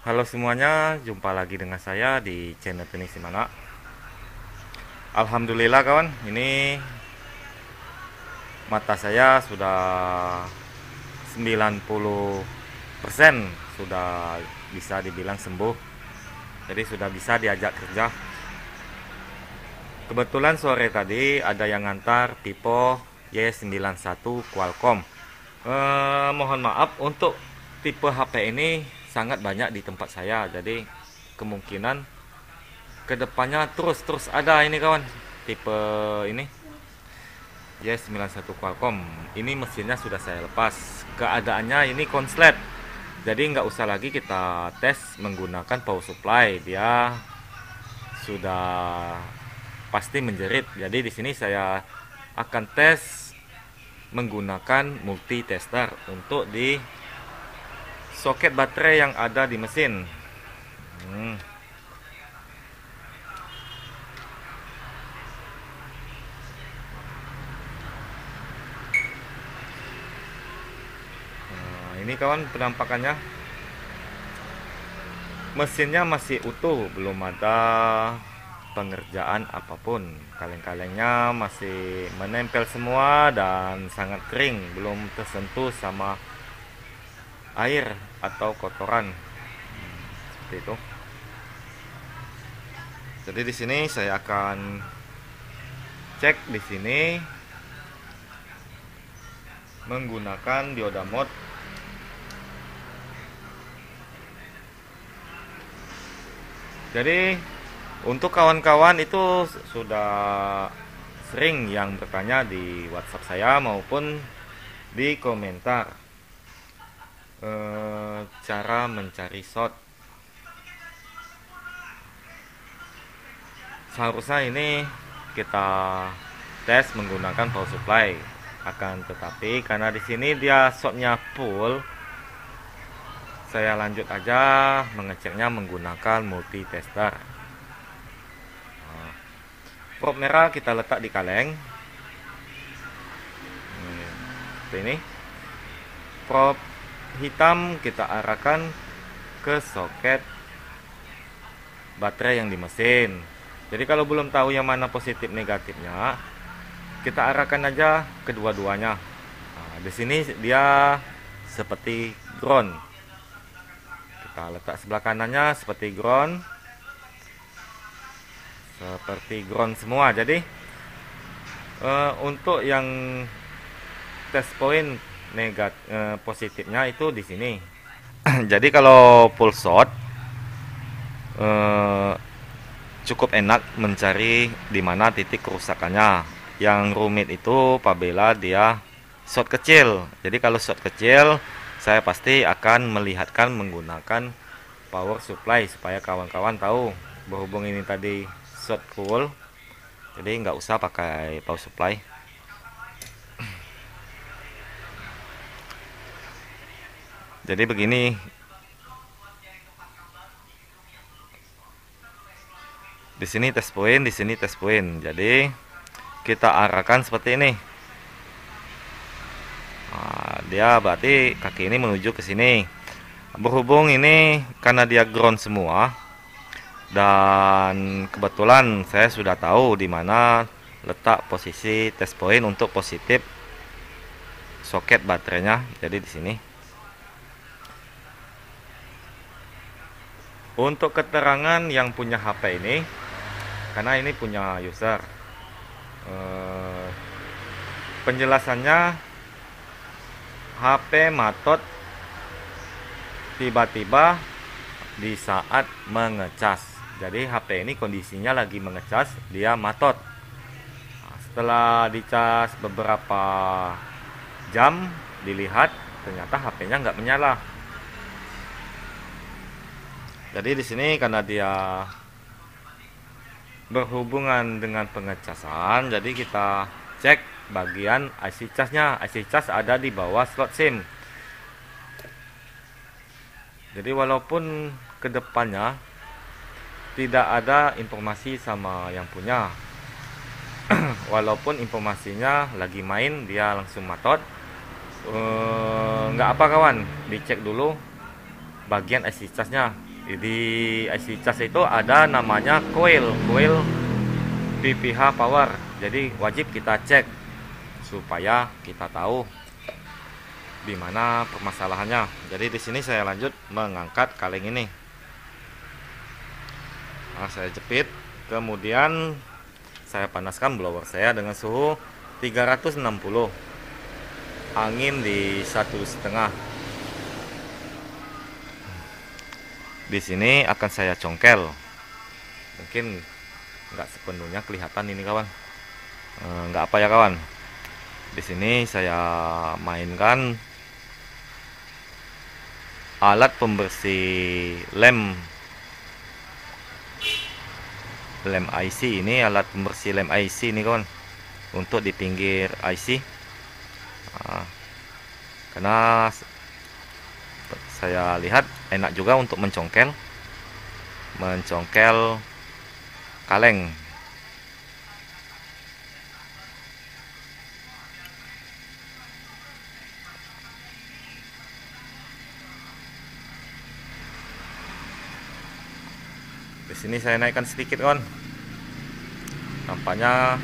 Halo semuanya, jumpa lagi dengan saya di channel Tenis Simana. Alhamdulillah kawan, ini mata saya sudah 90% sudah bisa dibilang sembuh. Jadi sudah bisa diajak kerja. Kebetulan sore tadi ada yang ngantar Vivo Y91 Qualcomm. Mohon maaf untuk tipe HP ini sangat banyak di tempat saya. Jadi kemungkinan kedepannya terus ada ini kawan, tipe ini Y91 Qualcomm. Ini mesinnya sudah saya lepas, keadaannya ini konslet, jadi nggak usah lagi kita tes menggunakan power supply, dia sudah pasti menjerit. Jadi di sini saya akan tes menggunakan multi tester untuk di soket baterai yang ada di mesin. hmm. Nah, ini kawan penampakannya, mesinnya masih utuh, belum ada pengerjaan apapun. Kaleng-kalengnya masih menempel semua dan sangat kering, belum tersentuh sama air atau kotoran. Seperti itu. Jadi di sini saya akan cek di sini menggunakan dioda mode. Jadi untuk kawan-kawan itu sudah sering yang bertanya di WhatsApp saya maupun di komentar, cara mencari shot. Seharusnya ini kita tes menggunakan power supply, akan tetapi karena di sini dia shotnya full, saya lanjut aja mengeceknya menggunakan multi tester. Prop merah kita letak di kaleng. Seperti ini. Prop hitam kita arahkan ke soket baterai yang di mesin. Jadi kalau belum tahu yang mana positif negatifnya, kita arahkan aja kedua-duanya. Nah, di sini dia seperti ground. Kita letak sebelah kanannya seperti ground semua. Jadi untuk yang test point positifnya itu di sini. Jadi kalau full shot eh, cukup enak mencari di mana titik kerusakannya. Yang rumit itu apabila dia shot kecil. Jadi kalau shot kecil, saya pasti akan melihatkan menggunakan power supply supaya kawan-kawan tahu. Berhubung ini tadi shot full, jadi nggak usah pakai power supply. Jadi begini, di sini test point, di sini test point. Jadi kita arahkan seperti ini. Nah, dia berarti kaki ini menuju ke sini. Berhubung ini karena dia ground semua, dan kebetulan saya sudah tahu di mana letak posisi test point untuk positif soket baterainya. Jadi di sini. Untuk keterangan yang punya HP ini, karena ini punya user, penjelasannya HP matot tiba-tiba di saat mengecas. Jadi HP ini kondisinya lagi mengecas, dia matot. Nah, setelah dicas beberapa jam, dilihat ternyata HP-nya nggak menyala. Jadi di sini karena dia berhubungan dengan pengecasan, jadi kita cek bagian IC casnya. IC cas ada di bawah slot SIM. Jadi walaupun kedepannya tidak ada informasi sama yang punya, walaupun informasinya lagi main dia langsung matot, nggak apa kawan, dicek dulu bagian IC casnya. Di IC cas itu ada namanya coil PPH power. Jadi wajib kita cek supaya kita tahu di mana permasalahannya. Jadi di sini saya lanjut mengangkat kaleng ini. Nah, saya jepit, kemudian saya panaskan blower saya dengan suhu 360, angin di 1,5. Di sini akan saya congkel. Mungkin nggak sepenuhnya kelihatan ini kawan. Nggak apa ya kawan. Di sini saya mainkan alat pembersih lem IC ini, alat pembersih lem IC ini kawan, untuk di pinggir IC. Nah, karena saya lihat enak juga untuk mencongkel kaleng. Di sini saya naikkan sedikit kawan, tampaknya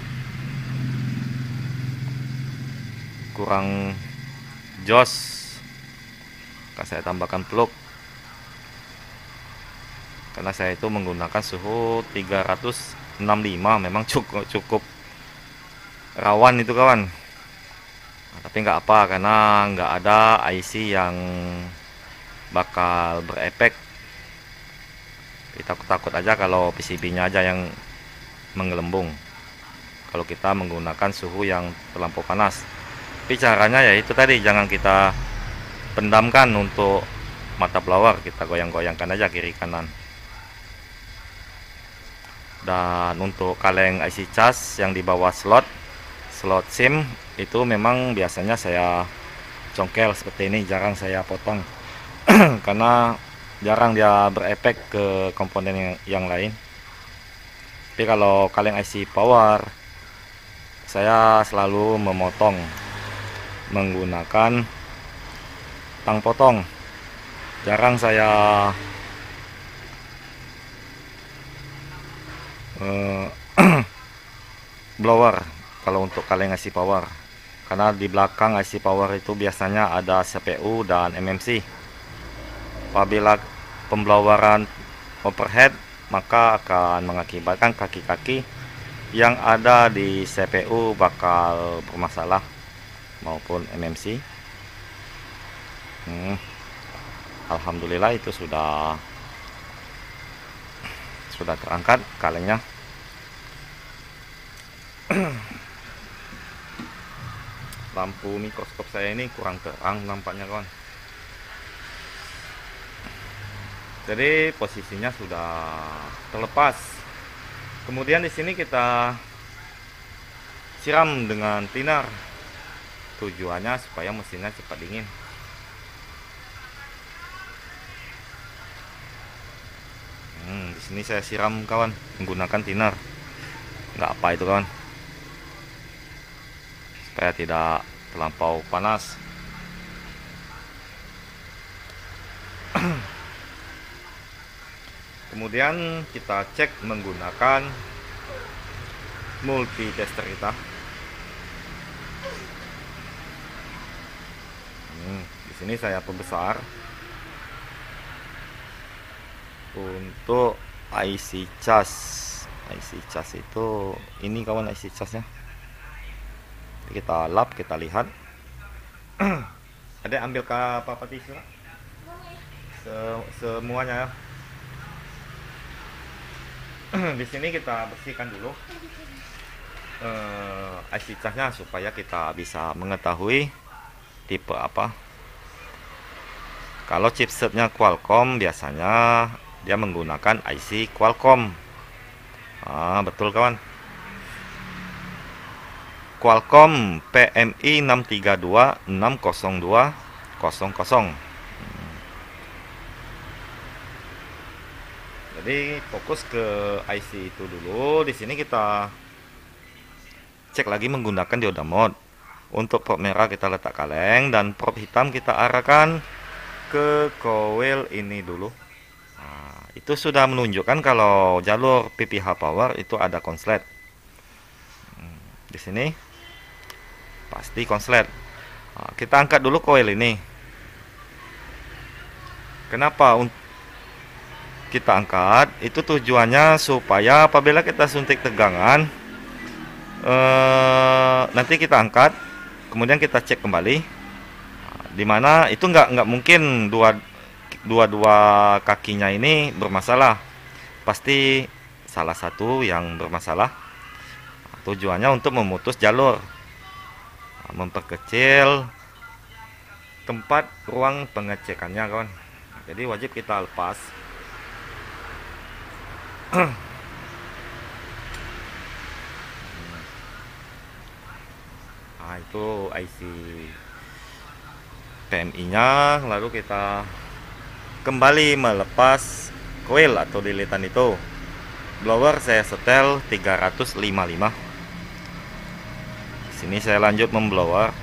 kurang jos. Akan saya tambahkan plug, karena saya itu menggunakan suhu 365, memang cukup rawan itu kawan. Nah, tapi nggak apa, karena nggak ada IC yang bakal berefek. Kita takut aja kalau PCB-nya aja yang menggelembung kalau kita menggunakan suhu yang terlampau panas. Tapi caranya ya itu tadi, jangan kita pendamkan untuk mata blower, kita goyang-goyangkan aja kiri kanan. Dan untuk kaleng IC cas yang di bawah slot SIM itu memang biasanya saya congkel seperti ini, jarang saya potong karena jarang dia berefek ke komponen yang lain. Tapi kalau kaleng IC power saya selalu memotong menggunakan tang potong, jarang saya blower kalau untuk kaleng IC power, karena di belakang IC power itu biasanya ada CPU dan MMC. Apabila pembloweran overhead, maka akan mengakibatkan kaki-kaki yang ada di CPU bakal bermasalah maupun MMC. Alhamdulillah itu sudah terangkat kalengnya. Lampu mikroskop saya ini kurang terang nampaknya kawan. Jadi posisinya sudah terlepas. Kemudian di sini kita siram dengan thinner. Tujuannya supaya mesinnya cepat dingin. Di sini saya siram kawan menggunakan thinner. Nggak apa itu kawan, supaya tidak terlampau panas. Kemudian kita cek menggunakan multi tester kita. Di sini saya pembesar untuk IC cas. IC cas itu ini kawan, IC casnya. Kita lap, kita lihat. Ada ambil ke apa tisu? Semuanya ya. Di sini kita bersihkan dulu IC casnya supaya kita bisa mengetahui tipe apa. Kalau chipsetnya Qualcomm biasanya dia menggunakan IC Qualcomm. Betul kawan, Qualcomm PMI 632602000. Jadi fokus ke IC itu dulu. Di sini kita cek lagi menggunakan dioda mode. Untuk prop merah kita letak kaleng, dan prop hitam kita arahkan ke coil ini dulu. Nah, itu sudah menunjukkan kalau jalur PPH power itu ada konslet. Di sini pasti konslet. Nah, kita angkat dulu koil ini. Kenapa kita angkat? Itu tujuannya supaya apabila kita suntik tegangan, nanti kita angkat, kemudian kita cek kembali. Dimana itu nggak mungkin dua kakinya ini bermasalah, pasti salah satu yang bermasalah. Tujuannya untuk memutus jalur, memperkecil tempat ruang pengecekannya, kawan. Jadi wajib kita lepas. Nah, itu IC PMI-nya, lalu kita kembali melepas coil atau lilitan itu. Blower saya setel 355. Sini saya lanjut memblower.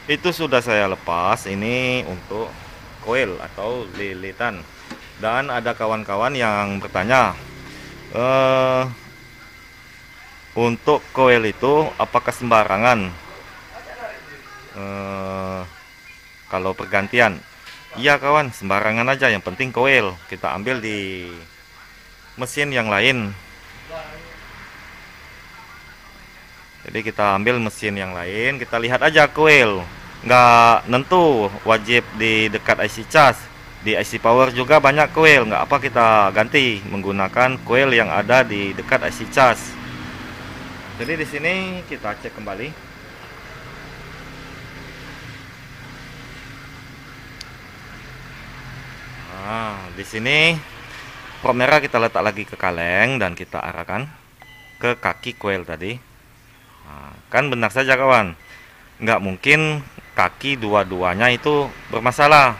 Itu sudah saya lepas. Ini untuk coil atau lilitan. Dan ada kawan-kawan yang bertanya, untuk coil itu apakah sembarangan kalau pergantian? Iya kawan, sembarangan aja, yang penting coil kita ambil di mesin yang lain. Jadi kita ambil mesin yang lain, kita lihat aja coil. Nggak nentu wajib di dekat IC charge. Di IC power juga banyak coil, nggak apa kita ganti menggunakan coil yang ada di dekat IC charge. Jadi di sini kita cek kembali. Nah, di sini probe merah kita letak lagi ke kaleng dan kita arahkan ke kaki coil tadi. Nah, kan benar saja kawan, nggak mungkin kaki dua-duanya itu bermasalah,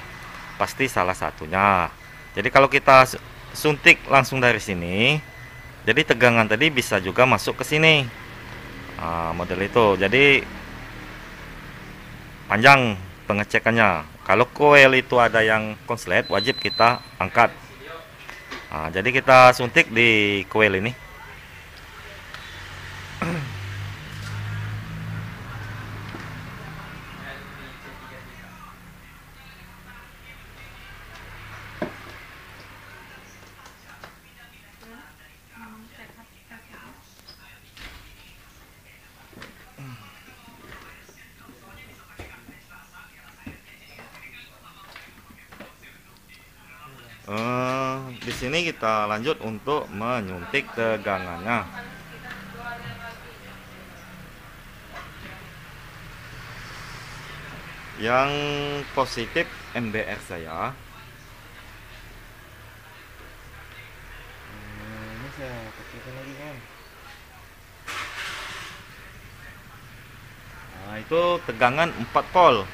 pasti salah satunya. Jadi kalau kita suntik langsung dari sini, jadi tegangan tadi bisa juga masuk ke sini. Nah, model itu, jadi panjang pengecekannya. Kalau coil itu ada yang konslet, wajib kita angkat. Nah, jadi kita suntik di coil ini. Di sini kita lanjut untuk menyuntik tegangannya. Yang positif MBR saya. Ini saya kecilkan lagi kan. Nah, itu tegangan 4 volt.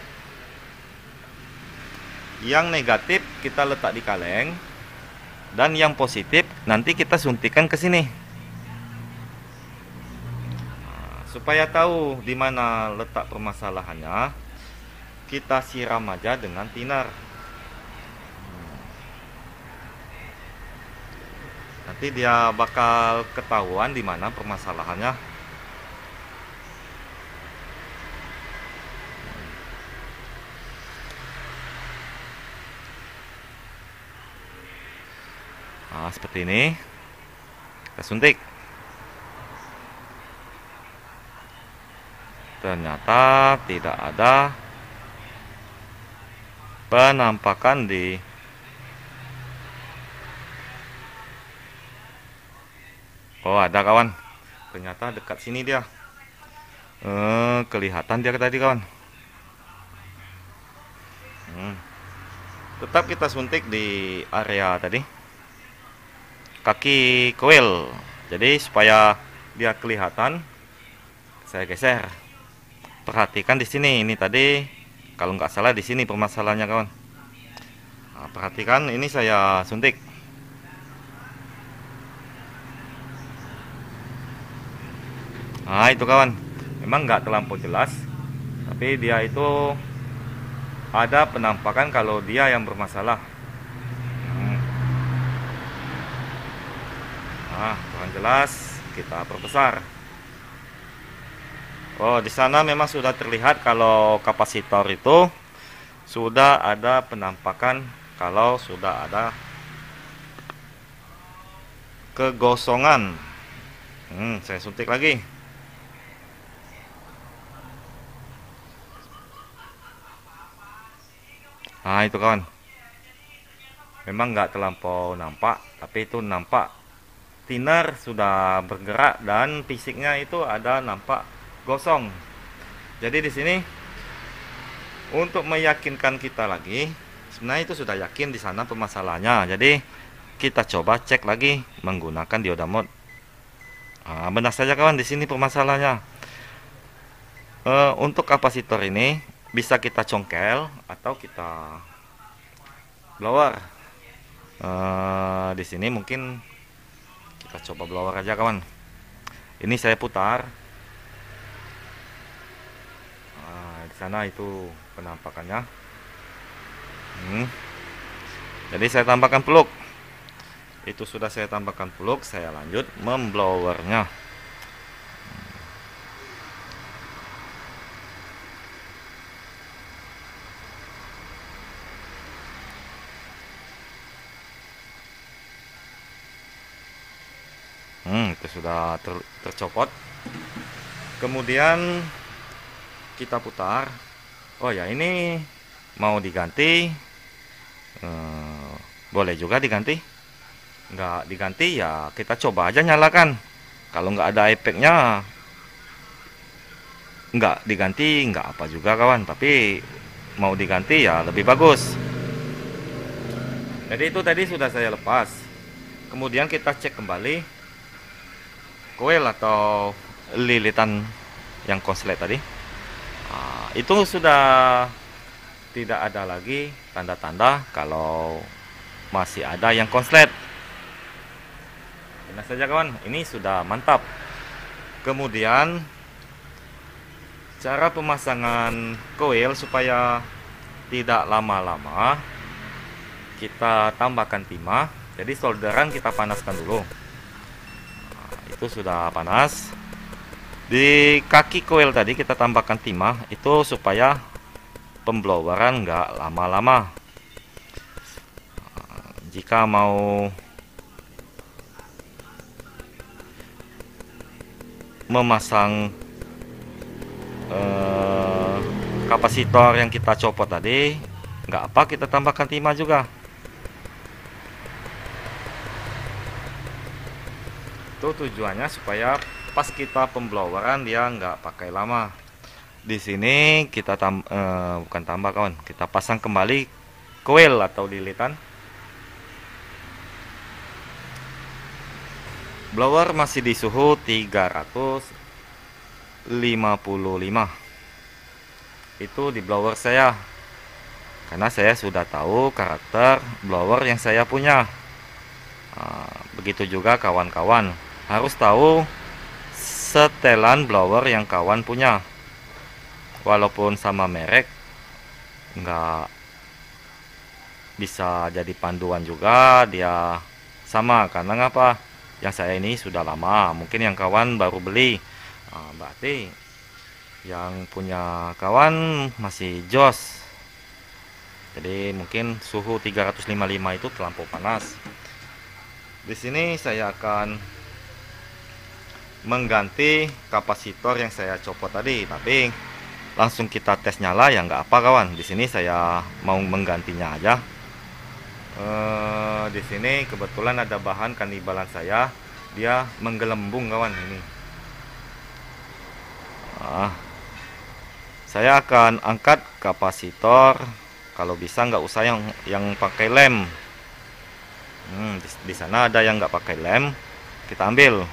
Yang negatif kita letak di kaleng, dan yang positif nanti kita suntikan ke sini. Nah, supaya tahu di mana letak permasalahannya, kita siram aja dengan thinner. Nanti dia bakal ketahuan di mana permasalahannya. Nah, seperti ini. Kita suntik. Ternyata tidak ada penampakan di Oh, ada kawan. Ternyata dekat sini dia. Kelihatan dia tadi kawan. Tetap kita suntik di area tadi, kaki coil. Jadi supaya dia kelihatan, saya geser. Perhatikan di sini. Ini tadi kalau nggak salah di sini permasalahannya kawan. Nah, perhatikan ini saya suntik. Nah itu kawan, memang nggak terlampau jelas, tapi dia itu ada penampakan kalau dia yang bermasalah. Nah kurang jelas, kita perbesar. Oh, di sana memang sudah terlihat kalau kapasitor itu sudah ada penampakan kalau sudah ada kegosongan. Saya suntik lagi. Nah itu kawan, memang nggak terlampau nampak, tapi itu nampak thinner sudah bergerak dan fisiknya itu ada nampak gosong. Jadi di sini untuk meyakinkan kita lagi, sebenarnya itu sudah yakin di sana permasalahannya. Jadi kita coba cek lagi menggunakan dioda mode. Nah, benar saja kawan, di sini permasalahannya. Untuk kapasitor ini bisa kita congkel atau kita blower. Di sini mungkin kita coba blower aja kawan. Ini saya putar. Di sana itu penampakannya. Jadi saya tambahkan peluk. Itu sudah saya tambahkan peluk, saya lanjut memblowernya. Itu sudah tercopot. Kemudian kita putar. Oh ya, ini mau diganti, boleh juga diganti. Nggak diganti ya kita coba aja nyalakan. Kalau nggak ada efeknya, nggak diganti nggak apa juga kawan, tapi mau diganti ya lebih bagus. Jadi itu tadi sudah saya lepas. Kemudian kita cek kembali koil atau lilitan yang konslet tadi. Itu sudah tidak ada lagi tanda-tanda kalau masih ada yang konslet. Benar saja kawan, ini sudah mantap. Kemudian cara pemasangan koil supaya tidak lama-lama, kita tambahkan timah. Jadi solderan kita panaskan dulu. Itu sudah panas. Di kaki koil tadi kita tambahkan timah itu supaya pembloweran nggak lama-lama. Jika mau memasang kapasitor yang kita copot tadi, nggak apa kita tambahkan timah juga. Itu tujuannya supaya pas kita pembloweran dia nggak pakai lama. Di sini kita bukan tambah kawan, kita pasang kembali coil atau lilitan. Blower masih di suhu 355. Itu di blower saya, karena saya sudah tahu karakter blower yang saya punya. Begitu juga kawan-kawan harus tahu setelan blower yang kawan punya. Walaupun sama merek, nggak bisa jadi panduan juga dia sama, karena ngapa? Yang saya ini sudah lama, mungkin yang kawan baru beli. Berarti yang punya kawan masih jos. Jadi mungkin suhu 355 itu terlampau panas. Di sini saya akan mengganti kapasitor yang saya copot tadi, tapi langsung kita tes nyala ya nggak apa kawan. Di sini saya mau menggantinya aja. Di sini kebetulan ada bahan kanibalan saya, dia menggelembung kawan ini. Saya akan angkat kapasitor, kalau bisa nggak usah yang pakai lem. Di sana ada yang nggak pakai lem, kita ambil.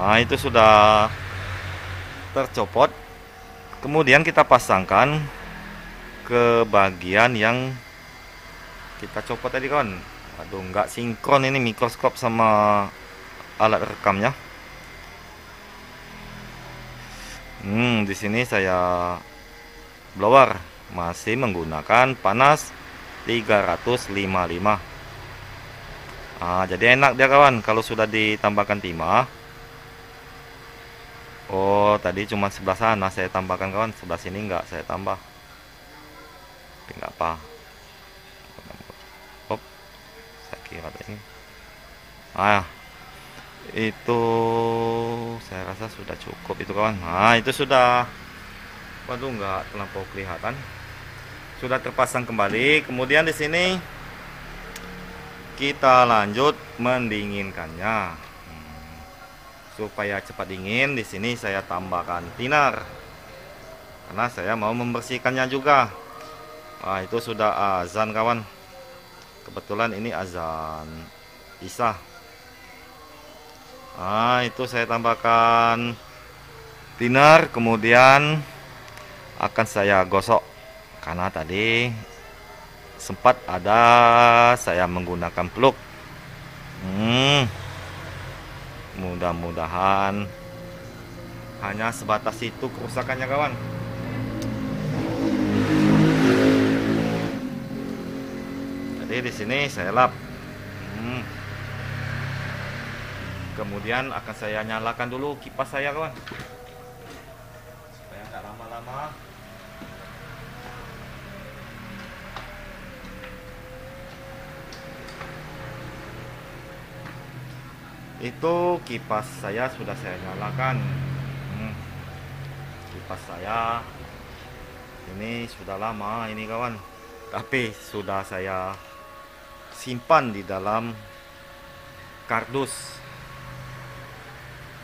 Nah itu sudah tercopot. Kemudian kita pasangkan ke bagian yang kita copot tadi kawan. Aduh, nggak sinkron ini mikroskop sama alat rekamnya. Di sini saya blower masih menggunakan panas 355. Jadi enak dia kawan kalau sudah ditambahkan timah. Oh, tadi cuma sebelah sana saya tambahkan kawan, sebelah sini enggak saya tambah. Tapi enggak apa. Hop, saya kira ini. Itu saya rasa sudah cukup itu kawan. Itu sudah. Waduh, enggak terlampau kelihatan. Sudah terpasang kembali. Kemudian di sini kita lanjut mendinginkannya. Supaya cepat dingin, di sini saya tambahkan thinner. Karena saya mau membersihkannya juga. Itu sudah azan kawan. Kebetulan ini azan Isya. Itu saya tambahkan thinner, kemudian akan saya gosok. Karena tadi sempat ada saya menggunakan peluk. Mudah-mudahan hanya sebatas itu kerusakannya kawan. Jadi di sini saya lap. Kemudian akan saya nyalakan dulu kipas saya kawan. Supaya nggak lama-lama. Itu kipas saya sudah saya nyalakan. Kipas saya ini sudah lama ini kawan, tapi sudah saya simpan di dalam kardus.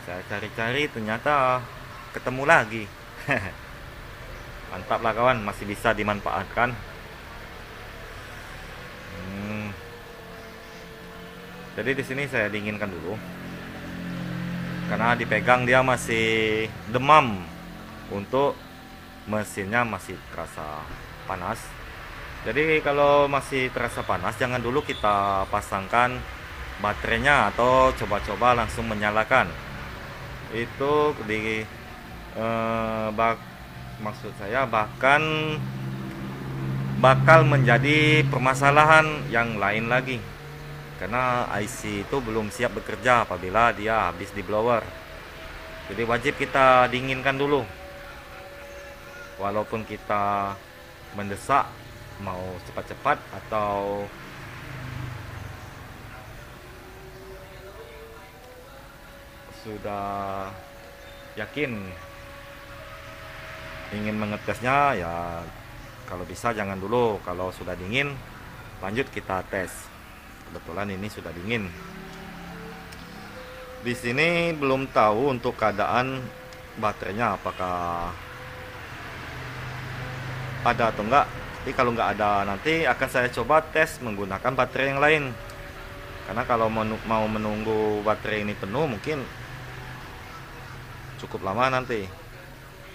Saya cari-cari ternyata ketemu lagi. Mantap lah kawan, masih bisa dimanfaatkan. Jadi di sini saya dinginkan dulu. Karena dipegang dia masih demam. Untuk mesinnya masih terasa panas. Jadi kalau masih terasa panas, jangan dulu kita pasangkan baterainya atau coba-coba langsung menyalakan. Itu maksud saya bahkan bakal menjadi permasalahan yang lain lagi. Karena IC itu belum siap bekerja apabila dia habis di blower. Jadi wajib kita dinginkan dulu. Walaupun kita mendesak mau cepat-cepat atau sudah yakin ingin mengetesnya, ya kalau bisa jangan dulu. Kalau sudah dingin lanjut kita tes. Kebetulan ini sudah dingin. Di sini belum tahu untuk keadaan baterainya apakah ada atau enggak. Tapi kalau nggak ada, nanti akan saya coba tes menggunakan baterai yang lain. Karena kalau mau menunggu baterai ini penuh mungkin cukup lama nanti.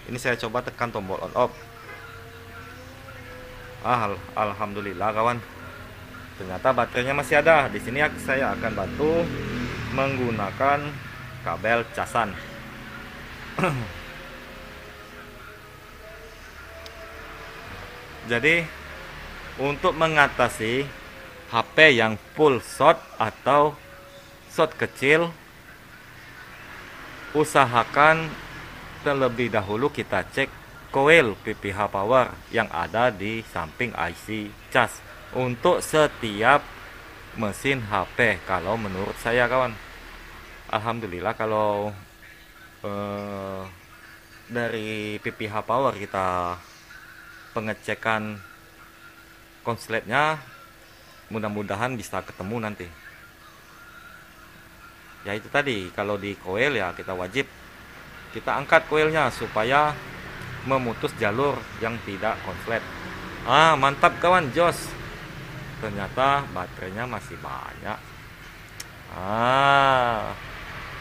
Ini saya coba tekan tombol on off. Alhamdulillah kawan. Ternyata baterainya masih ada. Di sini saya akan bantu menggunakan kabel casan. Jadi untuk mengatasi HP yang full short atau short kecil, usahakan terlebih dahulu kita cek coil PPH power yang ada di samping IC cas untuk setiap mesin HP. Kalau menurut saya kawan, alhamdulillah kalau dari PPH power kita pengecekan konsletnya, mudah-mudahan bisa ketemu nanti. Ya itu tadi, kalau di coil ya kita wajib kita angkat coilnya supaya memutus jalur yang tidak konslet. Mantap kawan, jos. Ternyata baterainya masih banyak.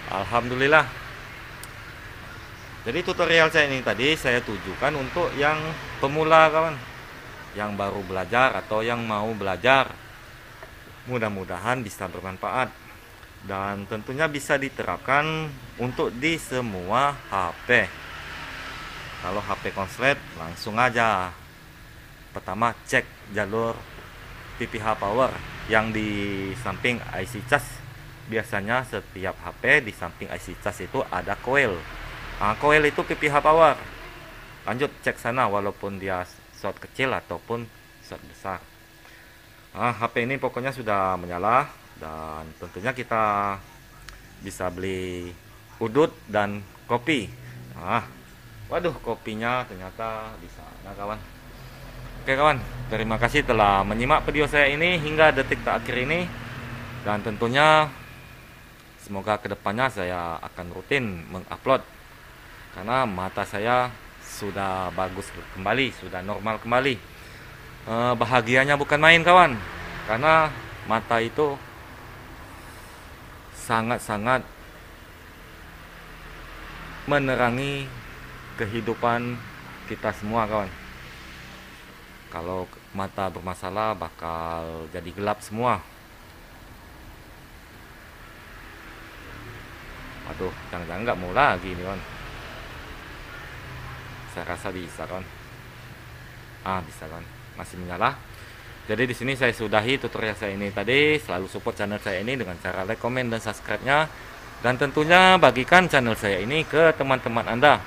Alhamdulillah. Jadi tutorial saya ini tadi saya tujukan untuk yang pemula kawan, yang baru belajar atau yang mau belajar. Mudah-mudahan bisa bermanfaat dan tentunya bisa diterapkan untuk di semua HP. Kalau HP konslet langsung aja pertama cek jalur PPH power yang di samping IC cas. Biasanya setiap HP di samping IC cas itu ada coil. Coil itu PPH power. Lanjut cek sana walaupun dia short kecil ataupun short besar. HP ini pokoknya sudah menyala dan tentunya kita bisa beli udut dan kopi. Waduh, kopinya ternyata di sana kawan. Oke kawan, terima kasih telah menyimak video saya ini hingga detik terakhir ini. Dan tentunya semoga kedepannya saya akan rutin mengupload, karena mata saya sudah bagus kembali, sudah normal kembali. Bahagianya bukan main kawan, karena mata itu sangat-sangat menerangi kehidupan kita semua kawan. Kalau mata bermasalah bakal jadi gelap semua. Aduh, jangan-jangan nggak mau lagi nih kawan. Saya rasa bisa kawan. Bisa kawan, masih menyala. Jadi di sini saya sudahi tutorial saya ini tadi. Selalu support channel saya ini dengan cara like, comment, dan subscribe-nya. Dan tentunya bagikan channel saya ini ke teman-teman Anda.